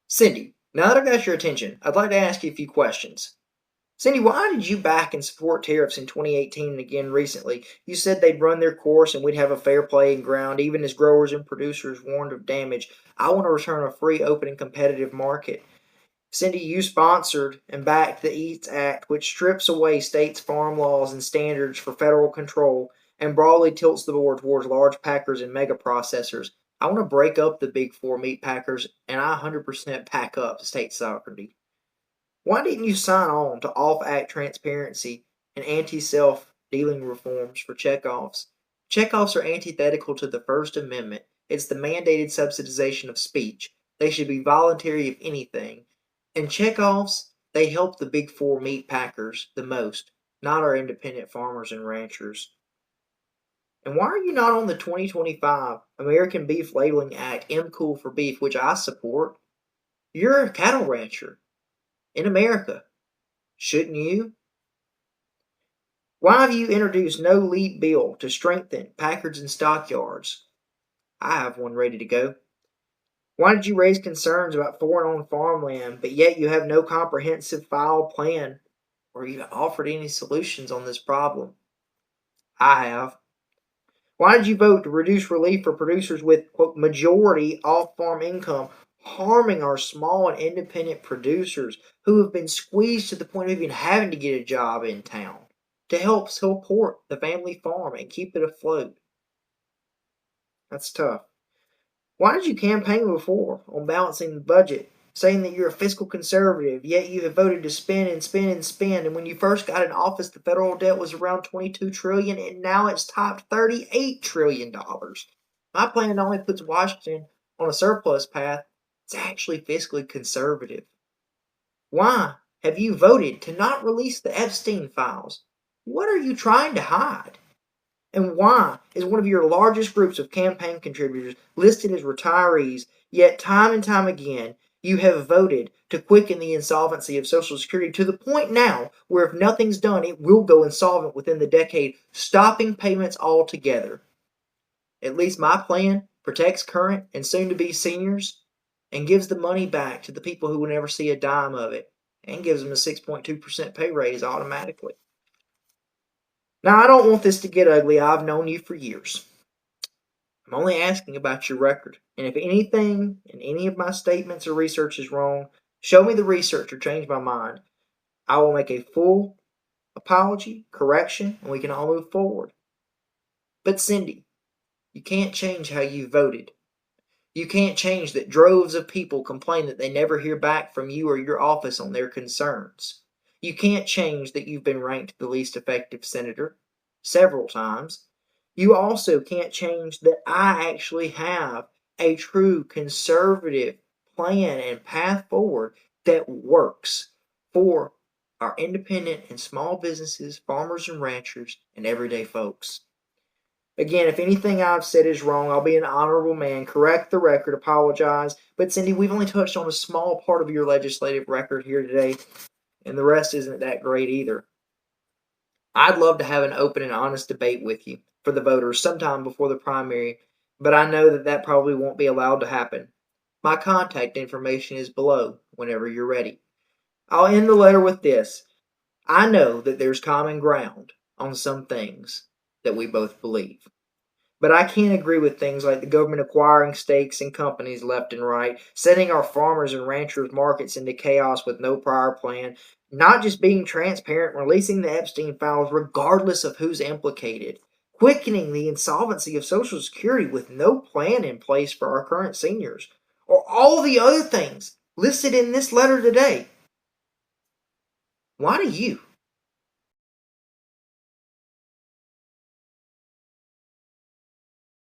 Cindy, now that I've got your attention, I'd like to ask you a few questions. Cindy, why did you back and support tariffs in 2018 and again recently? You said they'd run their course and we'd have a fair playing ground, even as growers and producers warned of damage. I want to return a free, open, and competitive market. Cindy, you sponsored and backed the EATS Act, which strips away states' farm laws and standards for federal control and broadly tilts the board towards large packers and mega processors. I want to break up the big four meat packers, and I 100% pack up state sovereignty. Why didn't you sign on to off-act transparency and anti-self-dealing reforms for checkoffs? Checkoffs are antithetical to the First Amendment. It's the mandated subsidization of speech. They should be voluntary if anything. And checkoffs, they help the big four meat packers the most, not our independent farmers and ranchers. And why are you not on the 2025 American Beef Labeling Act, MCOOL for beef, which I support? You're a cattle rancher in America. Shouldn't you? Why have you introduced no lead bill to strengthen packers and stockyards? I have one ready to go. Why did you raise concerns about foreign-owned farmland, but yet you have no comprehensive filed plan or even offered any solutions on this problem? I have. Why did you vote to reduce relief for producers with, quote, majority off-farm income, harming our small and independent producers who have been squeezed to the point of even having to get a job in town to help support the family farm and keep it afloat? That's tough. Why did you campaign before on balancing the budget, saying that you're a fiscal conservative, yet you have voted to spend and spend and spend, and when you first got in office, the federal debt was around $22 trillion, and now it's topped $38 trillion. My plan not only puts Washington on a surplus path, it's actually fiscally conservative. Why have you voted to not release the Epstein files? What are you trying to hide? And why is one of your largest groups of campaign contributors listed as retirees, yet time and time again you have voted to quicken the insolvency of Social Security to the point now where if nothing's done, it will go insolvent within the decade, stopping payments altogether? At least my plan protects current and soon-to-be seniors and gives the money back to the people who will never see a dime of it and gives them a 6.2% pay raise automatically. Now, I don't want this to get ugly. I've known you for years. I'm only asking about your record. And if anything in any of my statements or research is wrong, show me the research or change my mind. I will make a full apology, correction, and we can all move forward. But Cindy, you can't change how you voted. You can't change that droves of people complain that they never hear back from you or your office on their concerns. You can't change that you've been ranked the least effective senator several times. You also can't change that I actually have a true conservative plan and path forward that works for our independent and small businesses, farmers and ranchers, and everyday folks. Again, if anything I've said is wrong, I'll be an honorable man, correct the record, apologize. But Cindy, we've only touched on a small part of your legislative record here today, and the rest isn't that great either. I'd love to have an open and honest debate with you for the voters sometime before the primary, but I know that probably won't be allowed to happen. My contact information is below whenever you're ready. I'll end the letter with this. I know that there's common ground on some things that we both believe. But I can't agree with things like the government acquiring stakes in companies left and right, setting our farmers and ranchers' markets into chaos with no prior plan, not just being transparent, releasing the Epstein files regardless of who's implicated, quickening the insolvency of Social Security with no plan in place for our current seniors, or all the other things listed in this letter today. Why do you